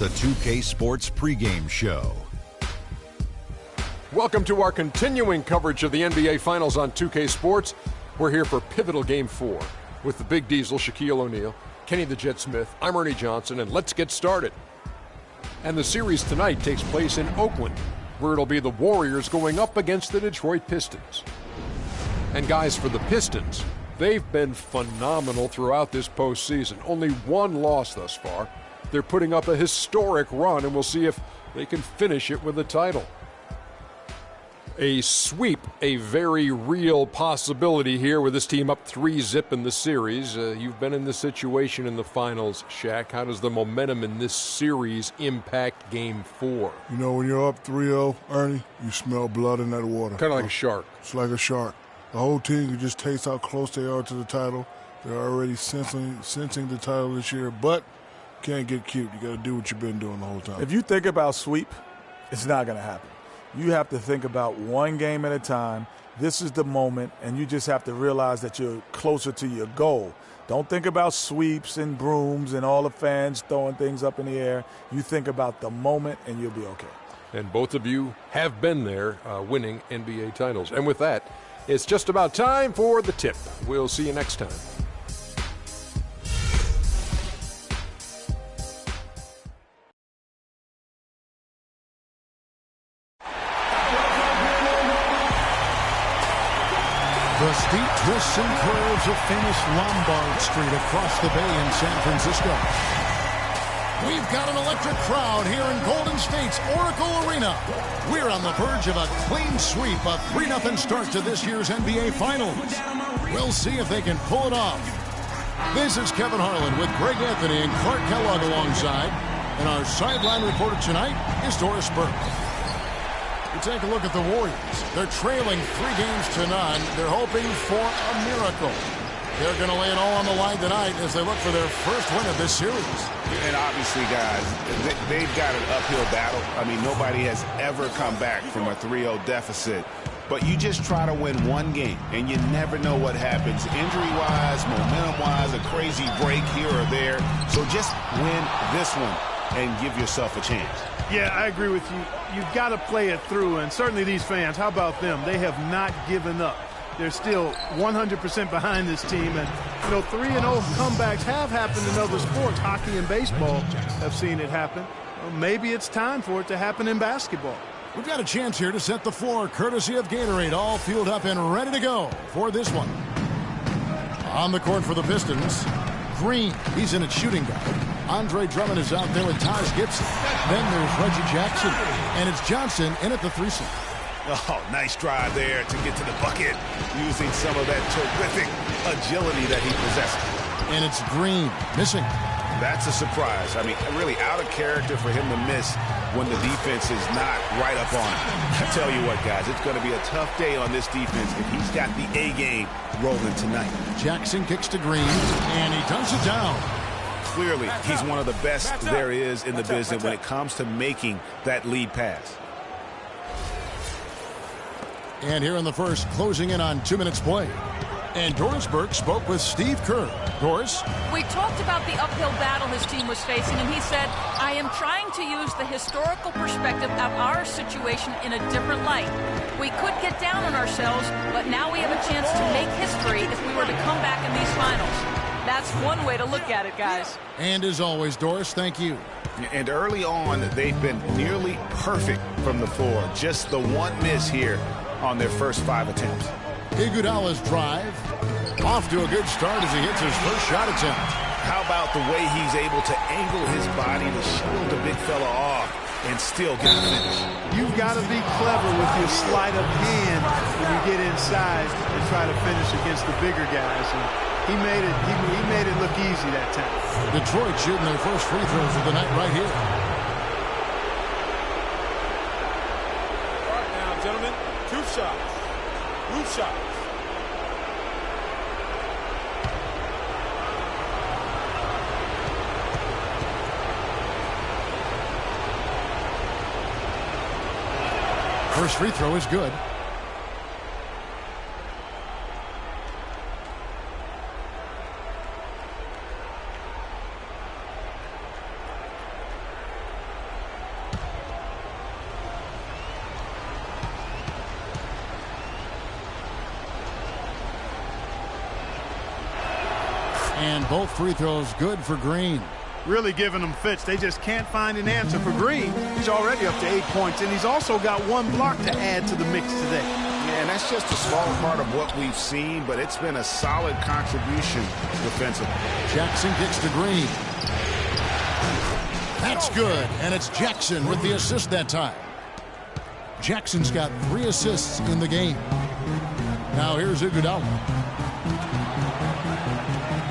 the 2K Sports pregame show. Welcome to our continuing coverage of the NBA Finals on 2K Sports. We're here for pivotal Game 4 with the Big Diesel, Shaquille O'Neal, Kenny the Jet Smith, I'm Ernie Johnson, and let's get started. And the series tonight takes place in Oakland, where it'll be the Warriors going up against the Detroit Pistons. And guys, for the Pistons, they've been phenomenal throughout this postseason. Only one loss thus far. They're putting up a historic run, and we'll see if they can finish it with a title. A sweep, a very real possibility here with this team up 3-0 in the series. You've been in this situation in the finals, Shaq. How does the momentum in this series impact Game 4? You know, when you're up 3-0, Ernie, you smell blood in that water. Kind of like a shark. It's like a shark. The whole team can just taste how close they are to the title. They're already sensing the title this year, but can't get cute. You got to do what you've been doing the whole time. If you think about sweep, it's not going to happen. You have to think about one game at a time. This is the moment, and you just have to realize that you're closer to your goal. Don't think about sweeps and brooms and all the fans throwing things up in the air. You think about the moment, and you'll be okay. And both of you have been there winning NBA titles. And with that, it's just about time for the tip. We'll see you next time. The steep twists and curves of famous Lombard Street across the bay in San Francisco. We've got an electric crowd here in Golden State's Oracle Arena. We're on the verge of a clean sweep, a 3-0 start to this year's NBA Finals. We'll see if they can pull it off. This is Kevin Harlan with Greg Anthony and Clark Kellogg alongside. And our sideline reporter tonight is Doris Burke. We take a look at the Warriors. They're trailing 3 games to none. They're hoping for a miracle. They're going to lay it all on the line tonight as they look for their first win of this series. And obviously, guys, they've got an uphill battle. I mean, nobody has ever come back from a 3-0 deficit. But you just try to win one game, and you never know what happens. Injury-wise, momentum-wise, a crazy break here or there. So just win this one and give yourself a chance. Yeah, I agree with you. You've got to play it through, and certainly these fans, how about them? They have not given up. They're still 100% behind this team, and, 3-0 comebacks have happened in other sports. Hockey and baseball have seen it happen. Well, maybe it's time for it to happen in basketball. We've got a chance here to set the floor, courtesy of Gatorade, all fueled up and ready to go for this one. On the court for the Pistons, Green, he's in at shooting guard. Andre Drummond is out there with Taj Gibson. Then there's Reggie Jackson, and it's Johnson in at the 3-seam. Oh, nice drive there to get to the bucket, using some of that terrific agility that he possesses. And it's Green missing. That's a surprise. I mean, really out of character for him to miss when the defense is not right up on him. I tell you what, guys, it's going to be a tough day on this defense if he's got the A game rolling tonight. Jackson kicks to Green, and he dunks it down. Clearly, he's one of the best there is in the business when it comes to making that lead pass. And here in the first, closing in on 2 minutes play. And Doris Burke spoke with Steve Kerr. Doris? We talked about the uphill battle his team was facing, and he said, I am trying to use the historical perspective of our situation in a different light. We could get down on ourselves, but now we have a chance to make history if we were to come back in these finals. That's one way to look at it, guys. And as always, Doris, thank you. And early on, they've been nearly perfect from the floor. Just the one miss here on their first 5 attempts. Iguodala's drive. Off to a good start as he hits his first shot attempt. How about the way he's able to angle his body to shield the big fella off and still get the finish? You've got to be clever with your sleight of hand when you get inside and try to finish against the bigger guys. And he made it look easy that time. Detroit shooting their first free throws of the night right here. All right now, gentlemen, 2 shots. Roof shots. First free throw is good. And both free throws good for Green. Really giving them fits. They just can't find an answer for Green. He's already up to 8 points, and he's also got 1 block to add to the mix today. Yeah, and that's just a small part of what we've seen, but it's been a solid contribution defensively. Jackson kicks to Green. That's good, and it's Jackson with the assist that time. Jackson's got 3 assists in the game. Now here's Iguodala.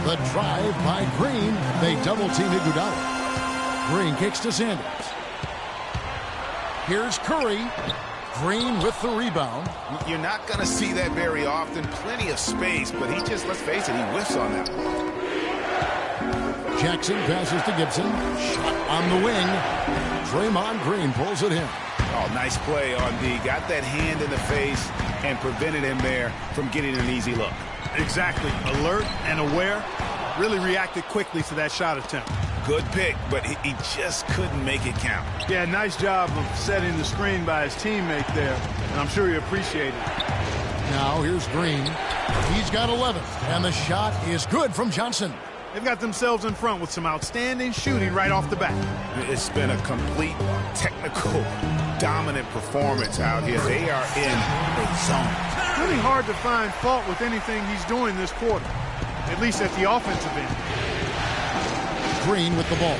The drive by Green. They double-team Iguodala. Green kicks to Sanders. Here's Curry. Green with the rebound. You're not going to see that very often. Plenty of space, but he just, let's face it, he whiffs on that. Jackson passes to Gibson. Shot on the wing. Draymond Green pulls it in. Oh, nice play on D. Got that hand in the face and prevented him there from getting an easy look. Exactly. Alert and aware. Really reacted quickly to that shot attempt. Good pick, but he just couldn't make it count. Yeah, nice job of setting the screen by his teammate there, and I'm sure he appreciated it. Now here's Green. He's got 11, and the shot is good from Johnson. They've got themselves in front with some outstanding shooting right off the bat. It's been a complete technical, dominant performance out here. They are in a zone. It's really hard to find fault with anything he's doing this quarter, at least at the offensive end. Green with the ball.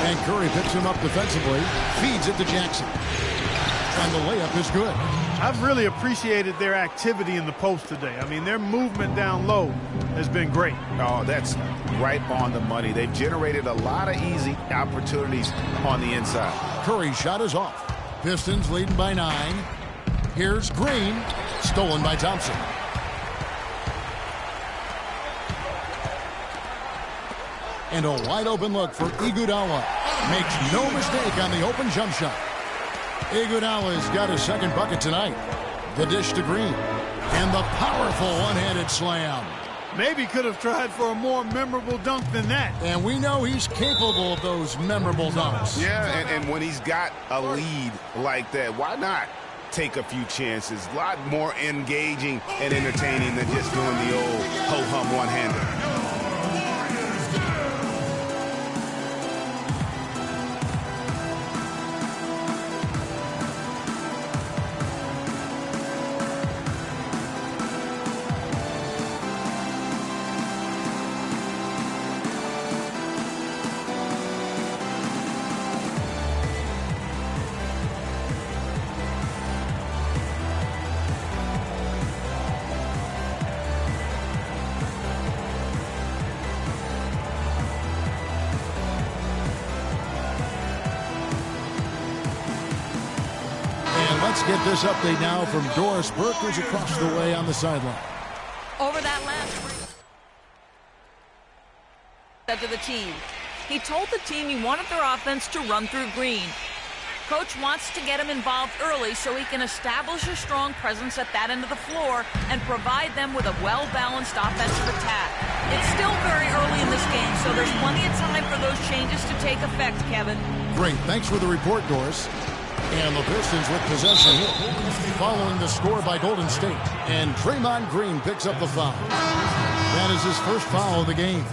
And Curry picks him up defensively, feeds it to Jackson. And the layup is good. I've really appreciated their activity in the post today. I mean, their movement down low has been great. Oh, that's right on the money. They've generated a lot of easy opportunities on the inside. Curry's shot is off. Pistons leading by 9. Here's Green. Stolen by Thompson. And a wide open look for Iguodala. Makes no mistake on the open jump shot. Iguodala's got his second bucket tonight. The dish to Green. And the powerful one-handed slam. Maybe could have tried for a more memorable dunk than that. And we know he's capable of those memorable dunks. Yeah, and when he's got a lead like that, why not take a few chances? A lot more engaging and entertaining than just doing the old ho-hum one-hander. Let's get this update now from Doris Burke, who's across the way on the sideline. Over that last break, said to the team, he told the team he wanted their offense to run through Green. Coach wants to get him involved early so he can establish a strong presence at that end of the floor and provide them with a well-balanced offensive attack. It's still very early in this game, so there's plenty of time for those changes to take effect, Kevin. Great. Thanks for the report, Doris. And the Pistons with possession following the score by Golden State. And Draymond Green picks up the foul. That is his first foul of the game.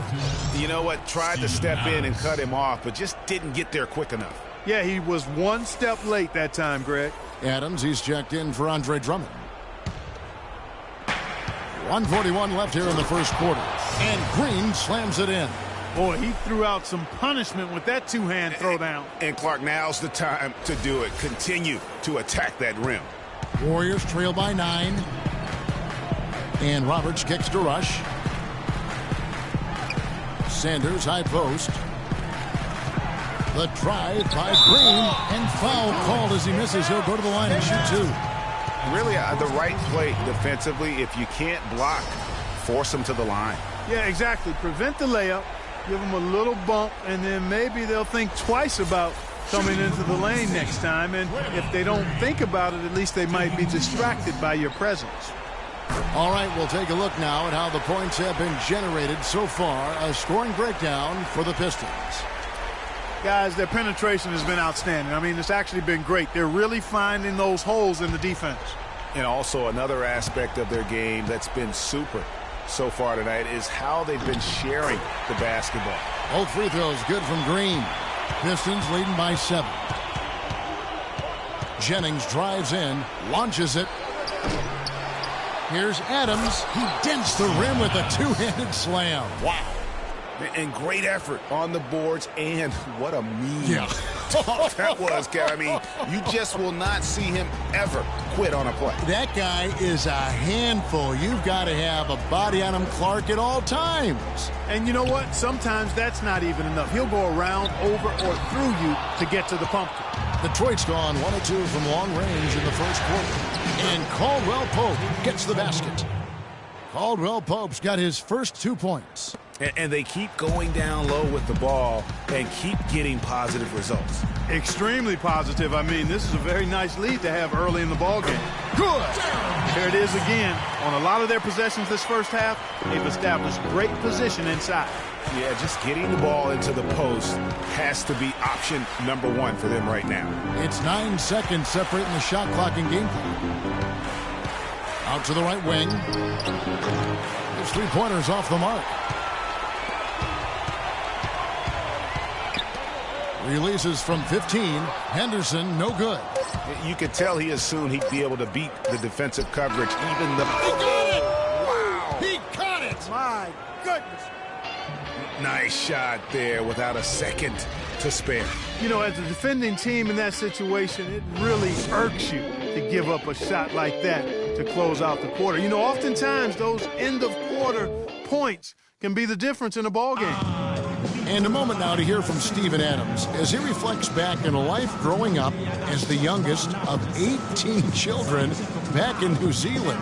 You know what? Tried to step in and cut him off, but just didn't get there quick enough. Yeah, he was one step late that time, Greg. Adams, he's checked in for Andre Drummond. 1:41 left here in the first quarter. And Green slams it in. Boy, he threw out some punishment with that two-hand throwdown. And Clark, now's the time to do it. Continue to attack that rim. Warriors trail by 9. And Roberts kicks to Rush. Sanders high post. The drive by Green. And foul called as he misses. He'll go to the line and shoot 2. Really the right play defensively. If you can't block, force him to the line. Yeah, exactly. Prevent the layup. Give them a little bump, and then maybe they'll think twice about coming into the lane next time. And if they don't think about it, at least they might be distracted by your presence. All right, we'll take a look now at how the points have been generated so far. A scoring breakdown for the Pistons. Guys, their penetration has been outstanding. I mean, it's actually been great. They're really finding those holes in the defense. And also another aspect of their game that's been super so far tonight is how they've been sharing the basketball. Both free throws good from Green. Pistons leading by 7. Jennings drives in, launches it. Here's Adams. He dents the rim with a two-handed slam. Wow. And great effort on the boards, and what a mean talk that was, Kev. I mean, you just will not see him ever quit on a play. That guy is a handful. You've got to have a body on him, Clark, at all times. And you know what? Sometimes that's not even enough. He'll go around, over, or through you to get to the pumpkin. Detroit's gone 1 of 2 from long range in the first quarter. And Caldwell Pope gets the basket. Caldwell Pope's got his first 2 points. And they keep going down low with the ball and keep getting positive results. Extremely positive. I mean, this is a very nice lead to have early in the ball game. Good. There it is again. On a lot of their possessions this first half, they've established great position inside. Yeah, just getting the ball into the post has to be option number 1 for them right now. It's 9 seconds separating the shot clock and game clock. Out to the right wing. His 3-pointers off the mark. Releases from 15. Henderson, no good. You could tell he assumed he'd be able to beat the defensive coverage, even the... He got it! Wow! He caught it! My goodness. Nice shot there without a second to spare. You know, as a defending team in that situation, it really irks you to give up a shot like that to close out the quarter. You know, oftentimes those end-of-quarter points can be the difference in a ball game. And a moment now to hear from Steven Adams as he reflects back on a life growing up as the youngest of 18 children back in New Zealand.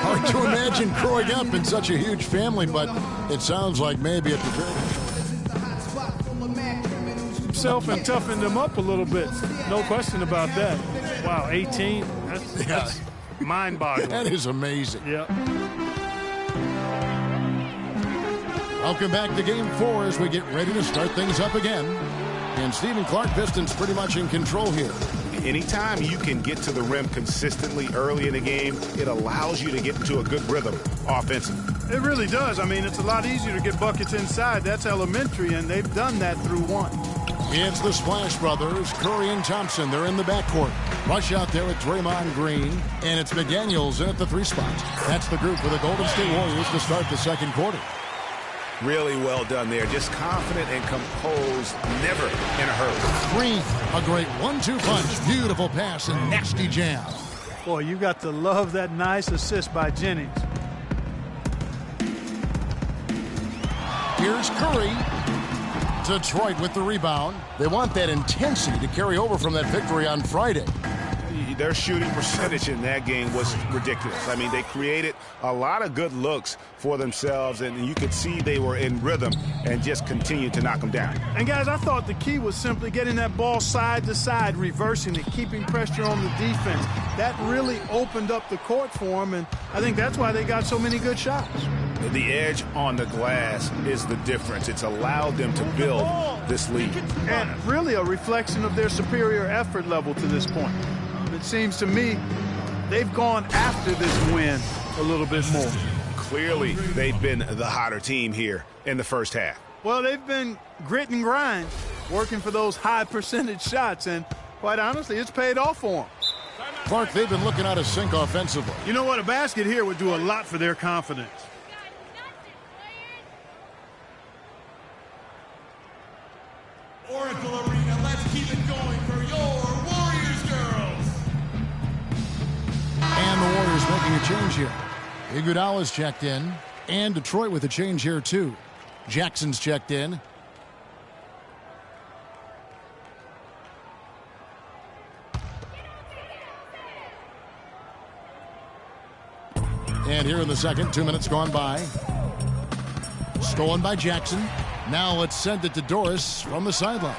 Hard to imagine growing up in such a huge family, but it sounds like maybe at the very himself and toughened him up a little bit. No question about that. Wow, 18? That's mind-boggling. That is amazing. Yeah. Welcome back to Game 4 as we get ready to start things up again. And Stephen Clark, Pistons pretty much in control here. Anytime you can get to the rim consistently early in the game, it allows you to get into a good rhythm offensively. It really does. I mean, it's a lot easier to get buckets inside. That's elementary, and they've done that through one. It's the Splash Brothers, Curry and Thompson. They're in the backcourt. Rush out there with Draymond Green, and it's McDaniels in at the 3 spot. That's the group for the Golden State Warriors to start the second quarter. Really well done there. Just confident and composed, never in a hurry. Green, a great 1-2 punch. Beautiful pass and nasty jam. Boy, you got to love that nice assist by Jennings. Here's Curry. Detroit with the rebound. They want that intensity to carry over from that victory on Friday. Their shooting percentage in that game was ridiculous. I mean, they created a lot of good looks for themselves, and you could see they were in rhythm and just continued to knock them down. And, guys, I thought the key was simply getting that ball side to side, reversing it, keeping pressure on the defense. That really opened up the court for them, and I think that's why they got so many good shots. The edge on the glass is the difference. It's allowed them to build this lead. And really a reflection of their superior effort level to this point. It seems to me they've gone after this win a little bit more. Clearly, they've been the hotter team here in the first half. Well, they've been grit and grind, working for those high percentage shots, and quite honestly, it's paid off for them. Clark, they've been looking out of sync offensively. You know what? A basket here would do a lot for their confidence. Oracle Arena, let's keep it going for your Warriors girls. And the Warriors making a change here. Iguodala's checked in, and Detroit with a change here too. Jackson's checked in. And here in the second, 2 minutes gone by. Stolen by Jackson. Now let's send it to Doris from the sideline.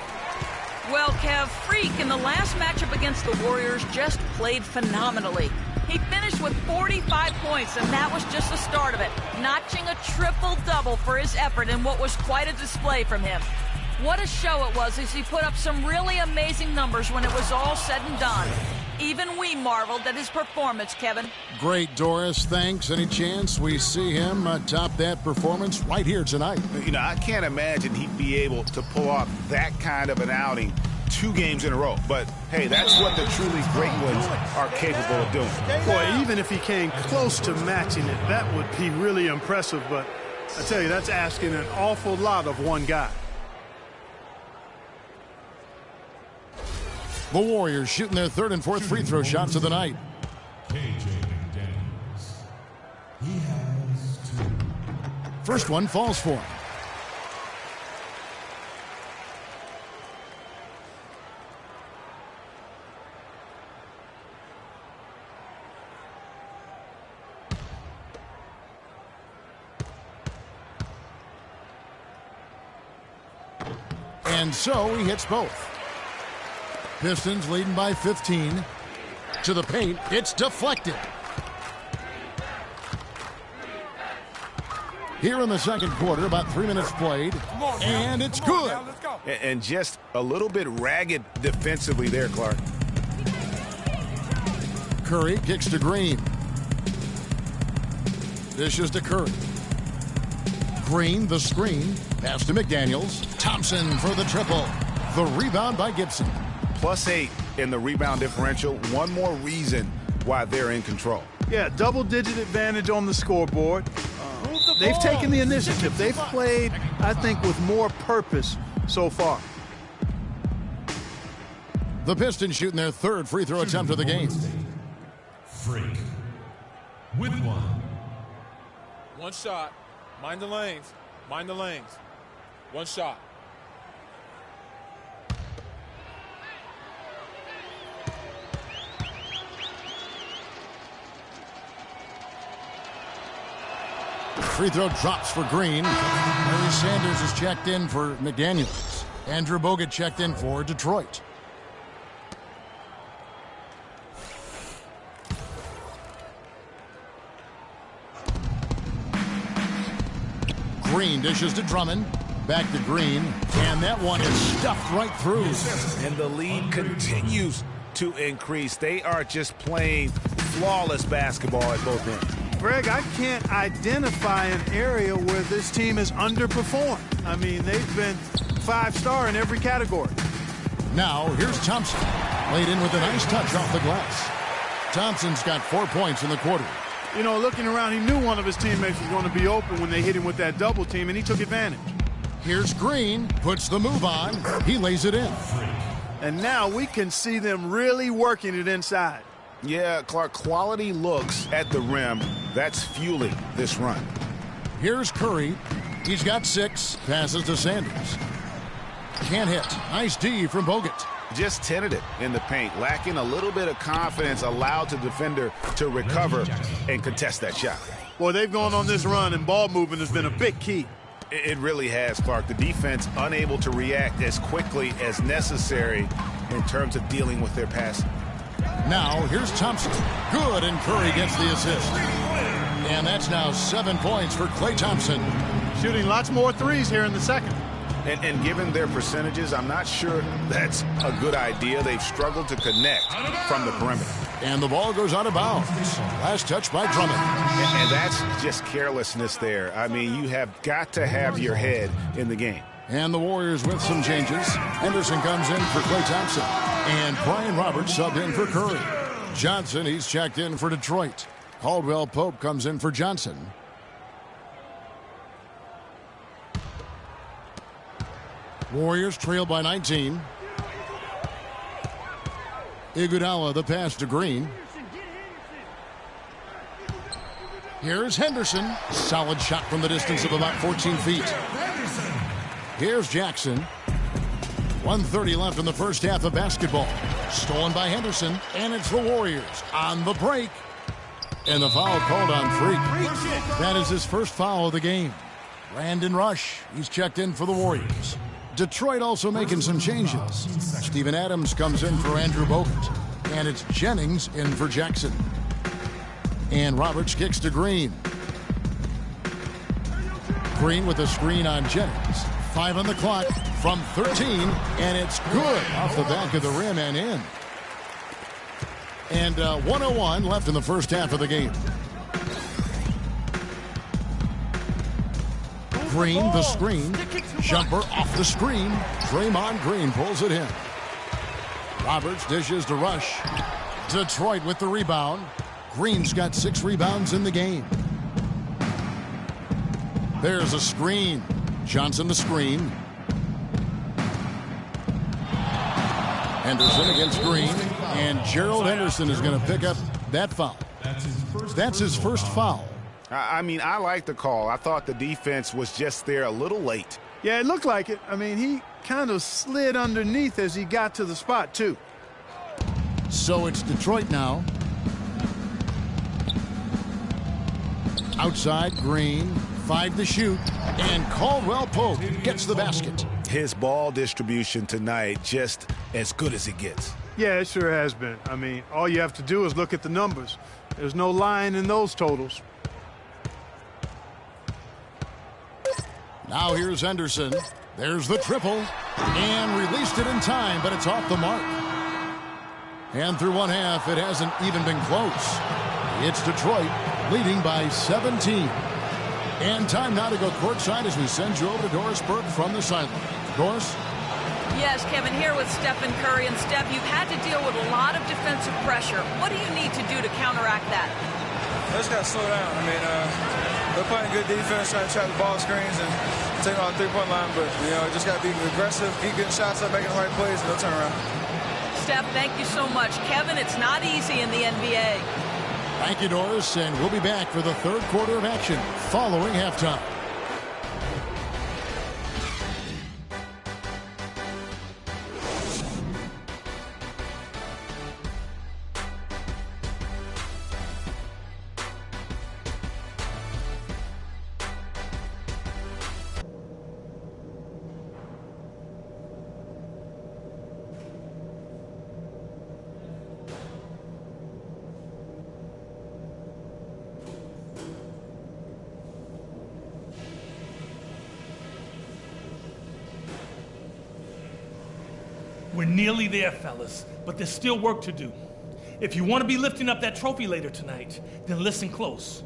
Well, Kev, Freak in the last matchup against the Warriors just played phenomenally. He finished with 45 points, and that was just the start of it, notching a triple-double for his effort in what was quite a display from him. What a show it was as he put up some really amazing numbers when it was all said and done. Even we marveled at his performance, Kevin. Great, Doris. Thanks. Any chance we see him top that performance right here tonight? You know, I can't imagine he'd be able to pull off that kind of an outing 2 games in a row. But, hey, that's what the truly great ones are capable of doing. Boy, even if he came close to matching it, that would be really impressive. But I tell you, that's asking an awful lot of one guy. The Warriors shooting their 3rd and 4th free throw shots of the night. First one falls for him. And so he hits both. Pistons leading by 15. To the paint. It's deflected. Here in the second quarter, about 3 minutes played. And it's good. And just a little bit ragged defensively there, Clark. Curry kicks to Green. Dishes to Curry. Green, the screen. Pass to McDaniels. Thompson for the triple. The rebound by Gibson. +8 in the rebound differential. One more reason why they're in control. Yeah, double-digit advantage on the scoreboard. They've taken the initiative. They've played, I think, with more purpose so far. The Pistons shooting their 3rd free throw attempt of the game. Freak with one. One shot. Mind the lanes. Mind the lanes. One shot. Free throw drops for Green. Larry Sanders is checked in for McDaniels. Andrew Bogut checked in for Detroit. Green dishes to Drummond. Back to Green. And that one is stuffed right through. And the lead continues to increase. They are just playing flawless basketball at both ends. Greg, I can't identify an area where this team has underperformed. I mean, they've been 5-star in every category. Now, here's Thompson. Laid in with a nice touch off the glass. Thompson's got 4 points in the quarter. You know, looking around, he knew one of his teammates was going to be open when they hit him with that double team, and he took advantage. Here's Green. Puts the move on. He lays it in. And now we can see them really working it inside. Yeah, Clark, quality looks at the rim. That's fueling this run. Here's Curry. He's got 6. Passes to Sanders. Can't hit. Nice D from Bogut. Just tentative in the paint. Lacking a little bit of confidence. Allowed the defender to recover and contest that shot. Boy, they've gone on this run, and ball movement has been a big key. It really has, Clark. The defense unable to react as quickly as necessary in terms of dealing with their passing. Now, here's Thompson. Good, and Curry gets the assist. And that's now 7 points for Klay Thompson. Shooting lots more threes here in the second. And given their percentages, I'm not sure that's a good idea. They've struggled to connect from the perimeter. And the ball goes out of bounds. Last touch by Drummond. And that's just carelessness there. I mean, you have got to have your head in the game. And the Warriors with some changes. Henderson comes in for Klay Thompson. And Brian Roberts subbed in for Curry. Johnson, he's checked in for Detroit. Caldwell Pope comes in for Johnson. Warriors trail by 19. Iguodala the pass to Green. Here's Henderson. Solid shot from the distance of about 14 feet. Here's Jackson. 1:30 left in the first half of basketball. Stolen by Henderson, and it's the Warriors on the break. And the foul called on Freak. That is his first foul of the game. Brandon Rush, he's checked in for the Warriors. Detroit also making some changes. Steven Adams comes in for Andrew Bogut. And it's Jennings in for Jackson. And Roberts kicks to Green. Green with a screen on Jennings. 5 on the clock from 13, and it's good off the back of the rim and in. And 1:01 left in the first half of the game. Green, the screen. Jumper off the screen. Draymond Green pulls it in. Roberts dishes to Rush. Detroit with the rebound. Green's got 6 rebounds in the game. There's a screen. Johnson the screen. Henderson against Green. And Gerald Henderson is going to pick up that foul. That's his first foul. I mean, I like the call. I thought the defense was just there a little late. Yeah, it looked like it. I mean, he kind of slid underneath as he got to the spot, too. So it's Detroit now. Outside, Green. 5 to shoot. And Caldwell Pope gets the basket. His ball distribution tonight just as good as it gets. Yeah, it sure has been. I mean, all you have to do is look at the numbers. There's no lying in those totals. Now here's Henderson. There's the triple. And released it in time, but it's off the mark. And through one half, it hasn't even been close. It's Detroit leading by 17. And time now to go courtside as we send you over to Doris Burke from the sideline. Doris? Yes, Kevin, here with Stephen Curry. And Steph, you've had to deal with a lot of defensive pressure. What do you need to do to counteract that? They just got to slow down. I mean, they're playing good defense, trying to trap the ball screens and take on the three-point line. But, you know, just got to be aggressive, keep getting shots up, making the right plays, and they'll turn around. Steph, thank you so much. Kevin, it's not easy in the NBA. Thank you, Doris, and we'll be back for the third quarter of action following halftime. We're nearly there, fellas, but there's still work to do. If you want to be lifting up that trophy later tonight, then listen close.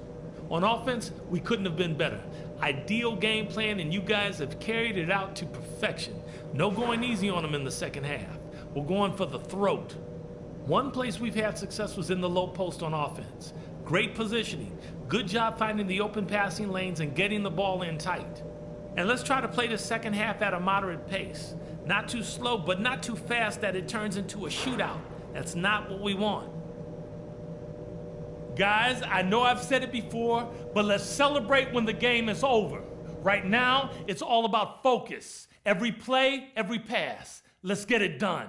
On offense, we couldn't have been better. Ideal game plan, and you guys have carried it out to perfection. No going easy on them in the second half. We're going for the throat. One place we've had success was in the low post on offense. Great positioning. Good job finding the open passing lanes and getting the ball in tight. And let's try to play the second half at a moderate pace. Not too slow, but not too fast that it turns into a shootout. That's not what we want. Guys, I know I've said it before, but let's celebrate when the game is over. Right now, it's all about focus. Every play, every pass. Let's get it done.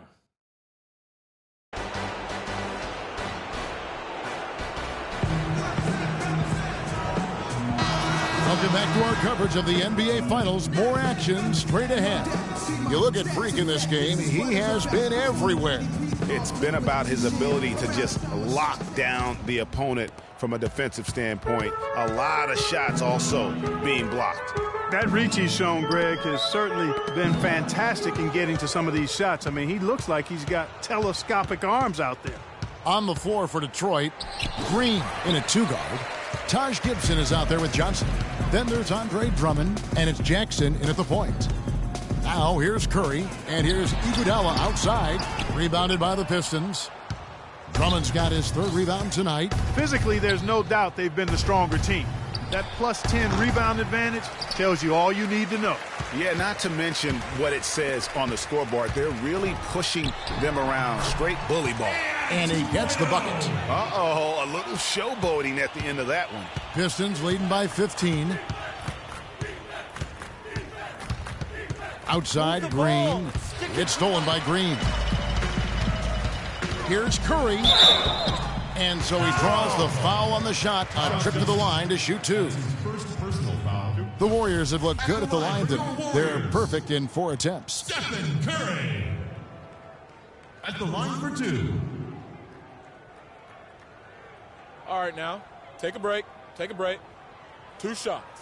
Welcome back to our coverage of the NBA Finals. More action straight ahead. You look at Freak in this game, he has been everywhere. It's been about his ability to just lock down the opponent from a defensive standpoint. A lot of shots also being blocked. That reach he's shown, Greg, has certainly been fantastic in getting to some of these shots. I mean, he looks like he's got telescopic arms out there. On the floor for Detroit, Green in a two-guard. Taj Gibson is out there with Johnson. Then there's Andre Drummond, and it's Jackson in at the point. Now here's Curry, and here's Iguodala outside, rebounded by the Pistons. Drummond's got his third rebound tonight. Physically, there's no doubt they've been the stronger team. That plus 10 rebound advantage tells you all you need to know. Yeah, not to mention what it says on the scoreboard. They're really pushing them around. Straight bully ball. And he gets the bucket. Uh-oh, a little showboating at the end of that one. Pistons leading by 15. Outside, Green. It's stolen by Green. Here's Curry. And so he draws the foul on the shot. A trip to the line to shoot two. The Warriors have looked good at the line. They're perfect in 4 attempts. Stephen Curry at the line for 2. All right, now, take a break. Take a break. 2 shots.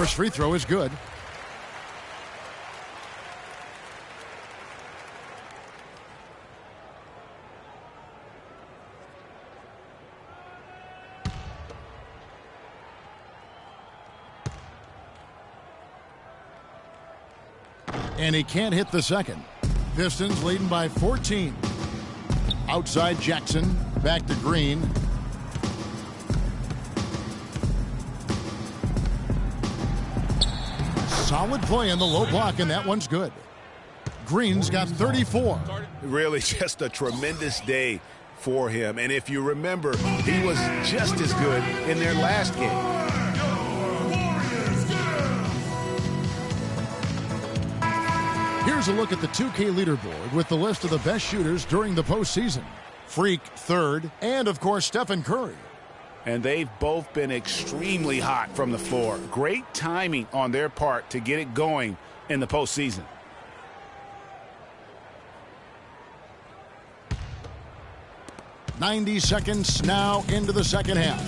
First free throw is good. And he can't hit the second. Pistons leading by 14. Outside Jackson, back to Green. Solid play in the low block, and that one's good. Green's got 34. Really just a tremendous day for him. And if you remember, he was just as good in their last game. Here's a look at the 2K leaderboard with the list of the best shooters during the postseason. Freak third, and of course Stephen Curry. And they've both been extremely hot from the floor. Great timing on their part to get it going in the postseason. .90 seconds now into the second half.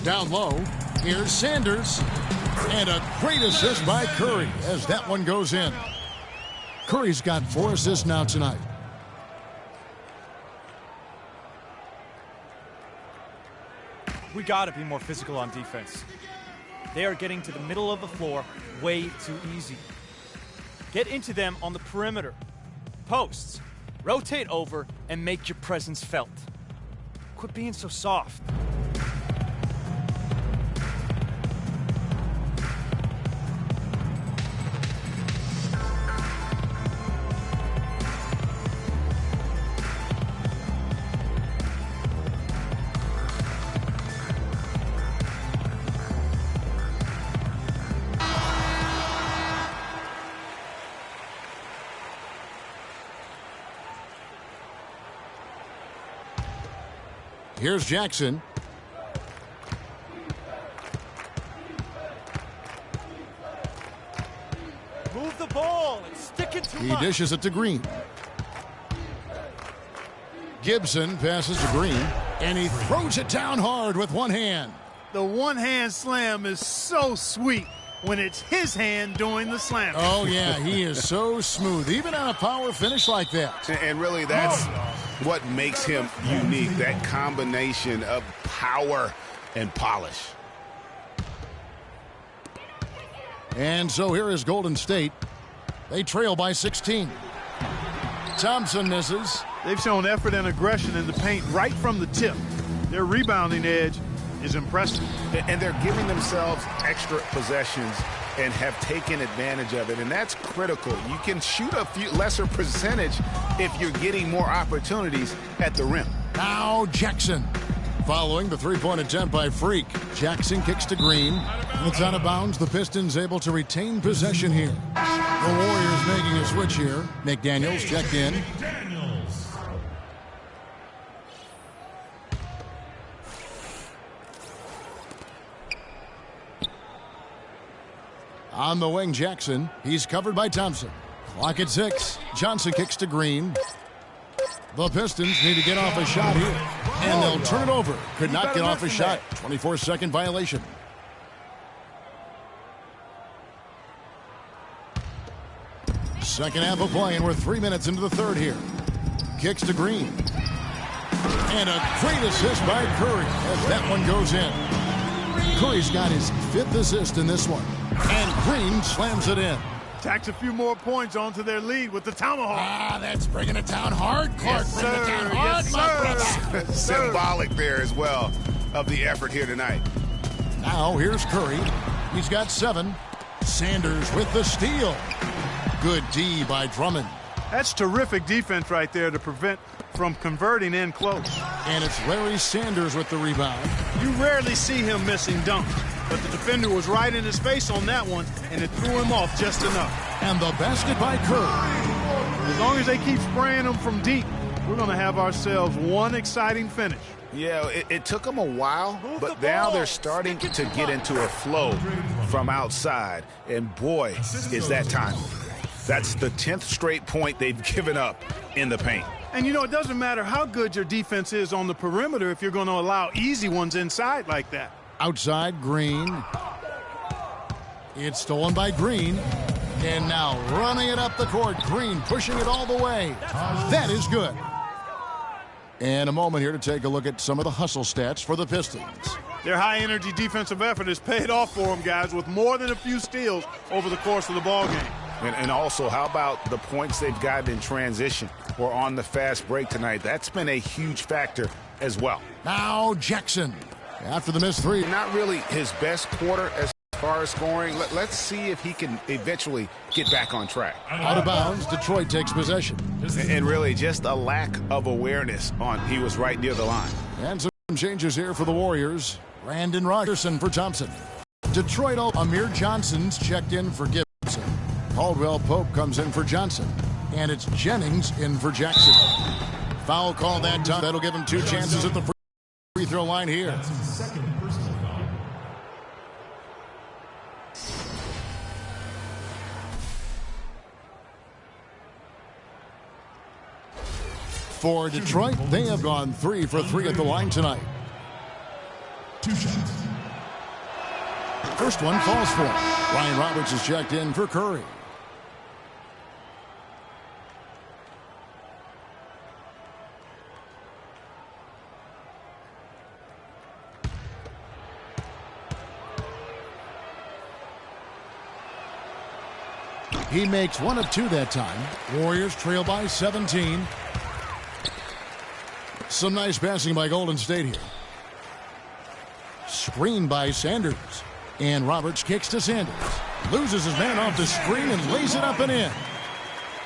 Down low, here's Sanders. And a great assist by Curry as that one goes in. Curry's got 4 assists now tonight. We got to be more physical on defense. They are getting to the middle of the floor way too easy. Get into them on the perimeter. Posts. Rotate over and make your presence felt. Quit being so soft. Here's Jackson. Move the ball and stick it to He dishes it to Green. Gibson passes to Green, and he throws it down hard with one hand. The one-hand slam is so sweet when it's his hand doing the slam. Oh, yeah, he is so smooth, even on a power finish like that. And really, that's what makes him unique, that combination of power and polish. And so here is Golden State. They trail by 16. Thompson misses. They've shown effort and aggression in the paint right from the tip. Their rebounding edge is impressive. And they're giving themselves extra possessions and have taken advantage of it, and that's critical. You can shoot a few lesser percentage if you're getting more opportunities at the rim. Now Jackson. Following the three-point attempt by Freak. Jackson kicks to Green. It's out of bounds. The Pistons able to retain possession here. The Warriors making a switch here. McDaniels checked in. On the wing, Jackson. He's covered by Thompson. Clock at 6. Johnson kicks to Green. The Pistons need to get off a shot here. And they'll turn it over. Could not get off a shot. 24-second violation. Second half of play, and we're 3 minutes into the third here. Kicks to Green. And a great assist by Curry as that one goes in. Curry's got his 5th assist in this one. And Green slams it in. Tacks a few more points onto their lead with the tomahawk. Ah, that's bringing it down hard, Clark. Yes, bring it down hard, yes, my brother. Symbolic there as well of the effort here tonight. Now here's Curry. He's got 7. Sanders with the steal. Good D by Drummond. That's terrific defense right there to prevent from converting in close. And it's Larry Sanders with the rebound. You rarely see him missing dunks, but the defender was right in his face on that one, and it threw him off just enough. And the basket by Curry. As long as they keep spraying them from deep, we're going to have ourselves one exciting finish. Yeah, it took them a while, but now they're starting to get into a flow from outside. And boy, is that time. That's the 10th straight point they've given up in the paint. And, you know, it doesn't matter how good your defense is on the perimeter if you're going to allow easy ones inside like that. Outside, Green. It's stolen by Green. And now running it up the court. Green pushing it all the way. That is good. And a moment here to take a look at some of the hustle stats for the Pistons. Their high-energy defensive effort has paid off for them, guys, with more than a few steals over the course of the ballgame. And also, how about the points they've gotten in transition or on the fast break tonight? That's been a huge factor as well. Now Jackson after the missed three. Not really his best quarter as far as scoring. Let's see if he can eventually get back on track. Out of bounds, Detroit takes possession. And really just a lack of awareness on he was right near the line. And some changes here for the Warriors. Brandon Rogerson for Thompson. Detroit, Amir Johnson's checked in for Gibson. Caldwell Pope comes in for Johnson. And it's Jennings in for Jackson. Foul call that time. That'll give him 2 chances at the free throw line here. For Detroit, they have gone 3 for 3 at the line tonight. 2 shots. First one falls for him. Ryan Roberts is checked in for Curry. He makes 1 of 2 that time. Warriors trail by 17. Some nice passing by Golden State here. Screen by Sanders. And Roberts kicks to Sanders. Loses his man off the screen and lays it up and in.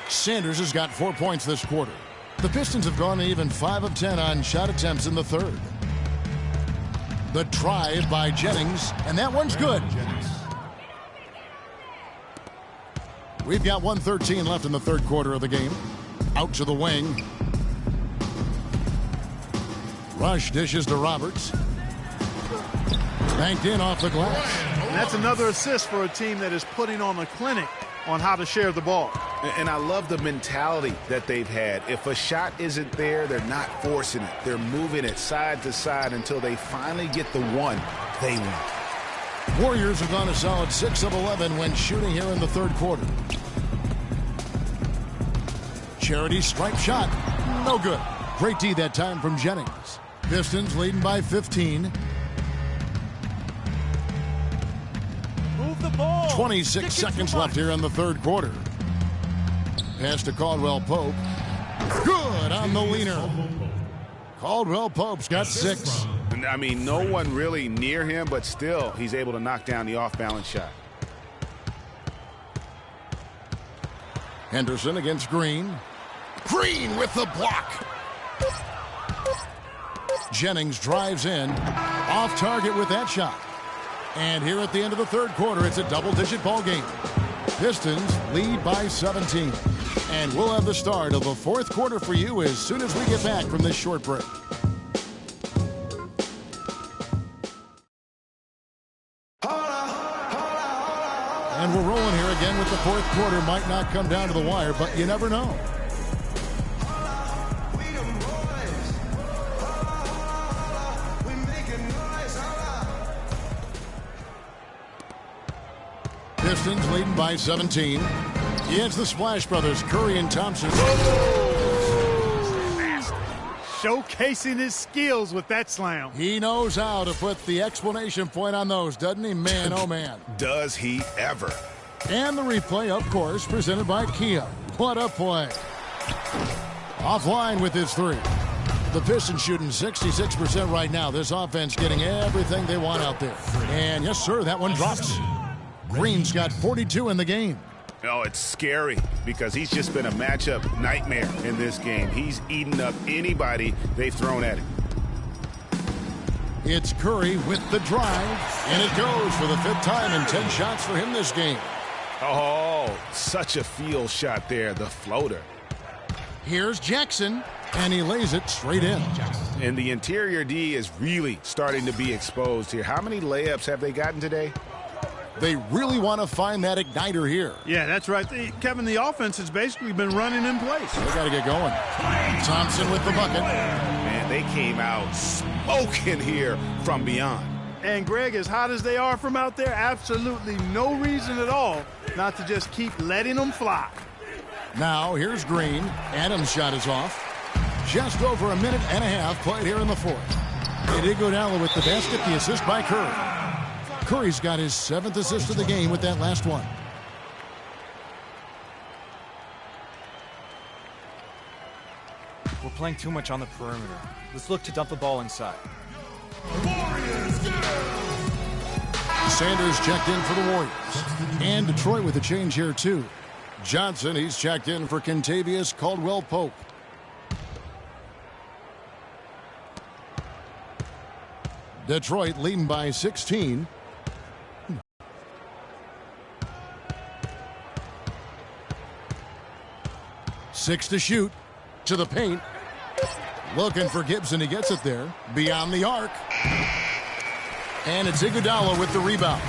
Sanders has got 4 points this quarter. The Pistons have gone even 5 of 10 on shot attempts in the third. The drive by Jennings, and that one's good. We've got 1:13 left in the third quarter of the game. Out to the wing. Rush dishes to Roberts. Banked in off the glass. And that's another assist for a team that is putting on a clinic on how to share the ball. And I love the mentality that they've had. If a shot isn't there, they're not forcing it. They're moving it side to side until they finally get the one they want. Warriors have gone a solid 6 of 11 when shooting here in the third quarter. Charity stripe shot. No good. Great D that time from Jennings. Pistons leading by 15. Move the ball. 26 seconds left here in the third quarter. Pass to Caldwell Pope. Good on the leaner. Caldwell Pope's got 6. I mean, no one really near him, but still, he's able to knock down the off-balance shot. Henderson against Green. Green with the block. Jennings drives in. Off target with that shot. And here at the end of the third quarter, it's a double-digit ball game. Pistons lead by 17. And we'll have the start of the fourth quarter for you as soon as we get back from this short break. And we're rolling here again with the fourth quarter. Might not come down to the wire, but you never know. Pistons leading by 17. It's the Splash Brothers, Curry and Thompson. Showcasing his skills with that slam. He knows how to put the exclamation point on those, doesn't he? Man, oh man. Does he ever. And the replay, of course, presented by Kia. What a play. Offline with his 3. The Pistons shooting 66% right now. This offense getting everything they want out there. And yes, sir, that one drops. Green's got 42 in the game. Oh, it's scary because he's just been a matchup nightmare in this game. He's eaten up anybody they've thrown at him. It's Curry with the drive, and it goes for the 5th time in 10 shots for him this game. Oh, such a field shot there, the floater. Here's Jackson, and he lays it straight in. And the interior D is really starting to be exposed here. How many layups have they gotten today? They really want to find that igniter here. Yeah, that's right. Kevin, the offense has basically been running in place. They got to get going. Thompson with the bucket. Man, they came out smoking here from beyond. And, Greg, as hot as they are from out there, absolutely no reason at all not to just keep letting them fly. Now, here's Green. Adams' shot is off. Just over a minute and a half played here in the fourth. Iguodala with the basket, the assist by Curry. Curry's got his 7th assist of the game with that last one. We're playing too much on the perimeter. Let's look to dump the ball inside. Sanders checked in for the Warriors. And Detroit with a change here, too. Johnson, he's checked in for Kentavious Caldwell-Pope. Detroit leading by 16. Six to shoot. To the paint. Looking for Gibson. He gets it there. Beyond the arc. And it's Iguodala with the rebound.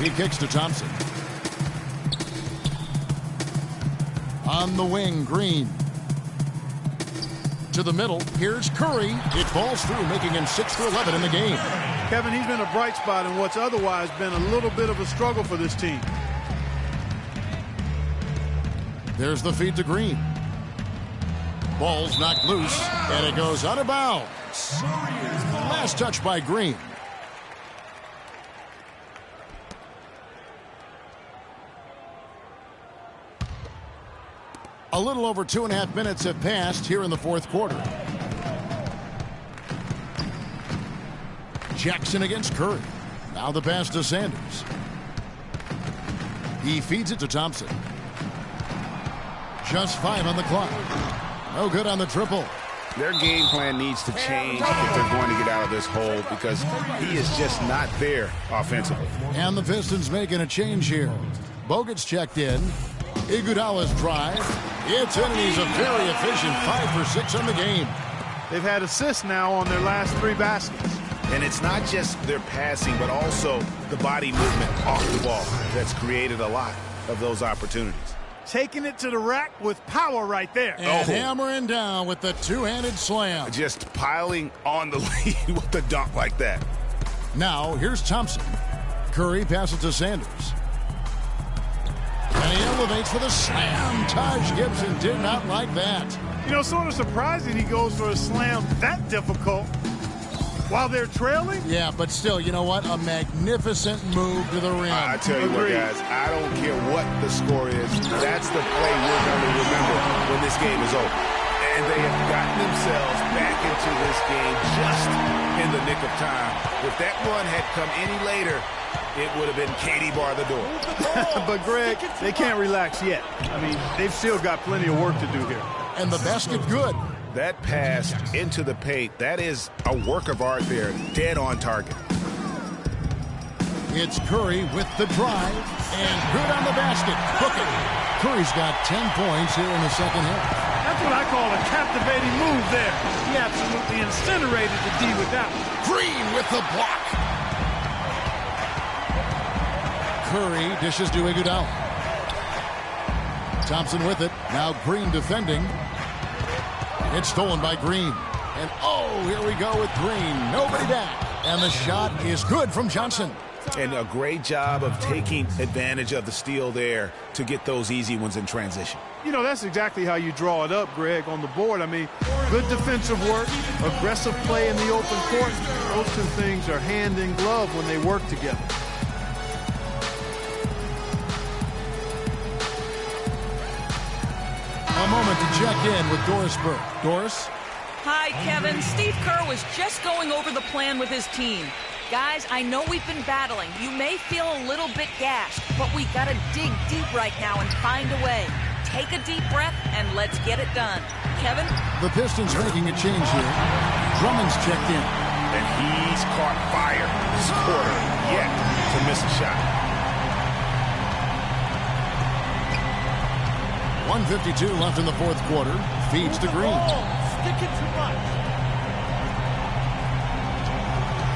He kicks to Thompson. On the wing, Green. To the middle. Here's Curry. It falls through, making him 6 for 11 in the game. Kevin, he's been a bright spot in what's otherwise been a little bit of a struggle for this team. There's the feed to Green. Ball's knocked loose, and it goes out of bounds. Last touch by Green. A little over 2.5 minutes have passed here in the fourth quarter. Jackson against Curry. Now the pass to Sanders. He feeds it to Thompson. Just 5 on the clock. No good on the triple. Their game plan needs to change if they're going to get out of this hole because he is just not there offensively. And the Pistons making a change here. Bogut's checked in. Iguodala's drive. It's in, and he's a very efficient 5 for 6 on the game. They've had assists now on their last 3 baskets. And it's not just their passing, but also the body movement off the ball that's created a lot of those opportunities. Taking it to the rack with power right there. And hammering down with the two-handed slam. Just piling on the lead with the dunk like that. Now, here's Thompson. Curry passes to Sanders. And he elevates for the slam. Taj Gibson did not like that. You know, sort of surprising he goes for a slam that difficult while they're trailing. Yeah, but still, you know what? A magnificent move to the rim. I tell you what, guys, I don't care what the score is. That's the play we're going to remember when this game is over. And they have gotten themselves back into this game just in the nick of time. If that run had come any later, it would have been Katie bar the door. But, Greg, they can't relax yet. I mean, they've still got plenty of work to do here. And the basket good. That pass into the paint, that is a work of art there, dead on target. It's Curry with the drive, and good on the basket. Booking. Curry's got 10 points here in the second half. That's what I call a captivating move there. He absolutely incinerated the D with that one. Green with the block. Curry dishes to Iguodala. Thompson with it. Now Green defending. It's stolen by Green. And oh, here we go with Green. Nobody back. And the shot is good from Johnson. And a great job of taking advantage of the steal there to get those easy ones in transition. You know, that's exactly how you draw it up, Greg, on the board. I mean, good defensive work, aggressive play in the open court. Those two things are hand in glove when they work together. A moment to check in with Doris Burke. Doris? Hi, Kevin. Steve Kerr was just going over the plan with his team. Guys, I know we've been battling. You may feel a little bit gashed, but we got to dig deep right now and find a way. Take a deep breath and let's get it done. Kevin? The Pistons making a change here. Drummond's checked in. And he's caught fire this quarter yet to miss a shot. 1:52 left in the fourth quarter. Feeds to Green. Stick it too much.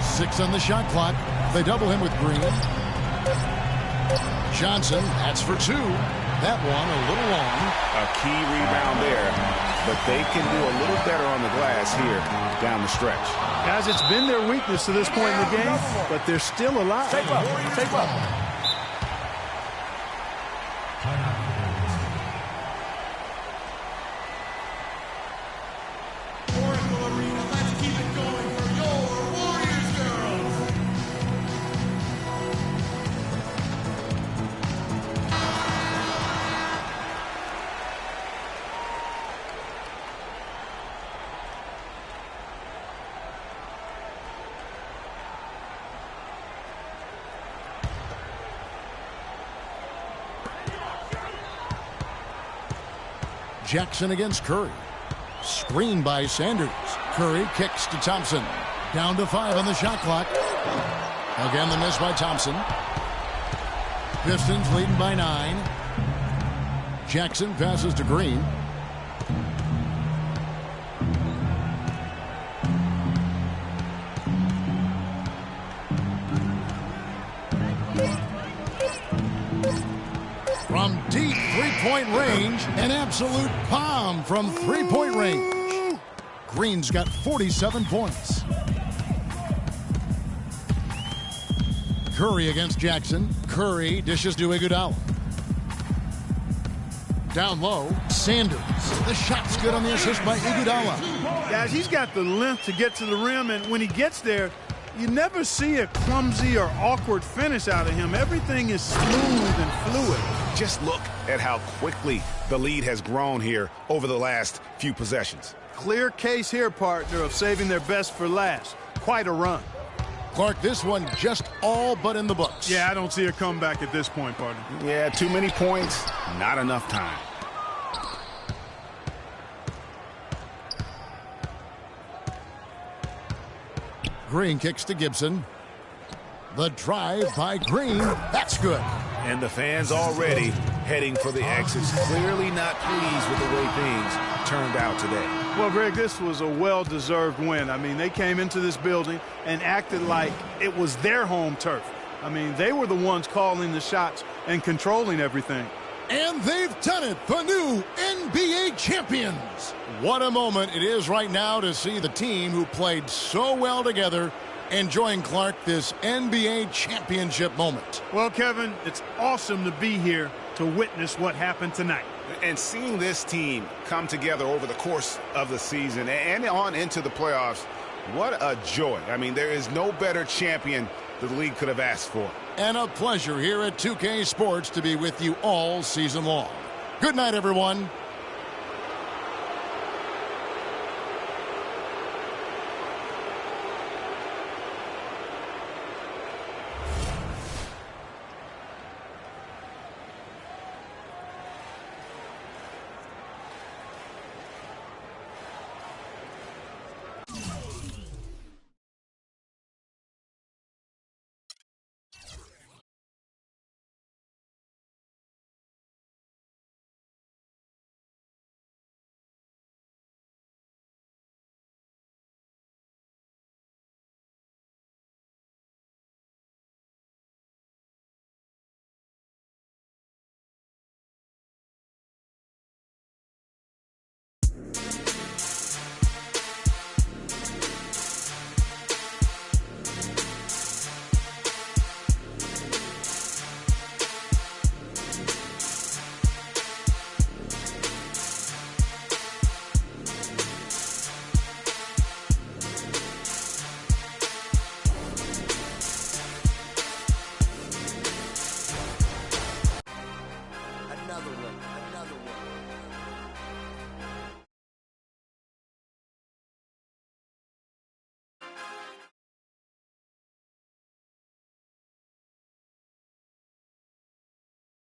6 on the shot clock. They double him with Green. Johnson, that's for 2. That one a little long. A key rebound there, but they can do a little better on the glass here down the stretch. Guys, it's been their weakness to this point in the game, but they're still alive. Tape up. Tape up. Jackson against Curry. Screen by Sanders. Curry kicks to Thompson. Down to 5 on the shot clock. Again, the miss by Thompson. Pistons leading by 9. Jackson passes to Green. From deep three-point range, an absolute bomb from three-point range. Green's got 47 points. Curry against Jackson. Curry dishes to Iguodala. Down low, Sanders. The shot's good on the assist by Iguodala. Guys, he's got the length to get to the rim, and when he gets there, you never see a clumsy or awkward finish out of him. Everything is smooth and fluid. Just look at how quickly the lead has grown here over the last few possessions. Clear case here, partner, of saving their best for last. Quite a run. Clark, this one just all but in the books. Yeah, I don't see a comeback at this point, partner. Yeah, too many points, not enough time. Green kicks to Gibson. The drive by Green. That's good. And the fans already heading for the exits. Clearly not pleased with the way things turned out today. Well, Greg, this was a well-deserved win. I mean, they came into this building and acted like it was their home turf. I mean, they were the ones calling the shots and controlling everything. And they've done it, the new NBA champions. What a moment it is right now to see the team who played so well together enjoying, Clark, this NBA championship moment. Well, Kevin, it's awesome to be here to witness what happened tonight. And seeing this team come together over the course of the season and on into the playoffs, what a joy. I mean, there is no better champion the league could have asked for. And a pleasure here at 2K Sports to be with you all season long. Good night, everyone. Another one.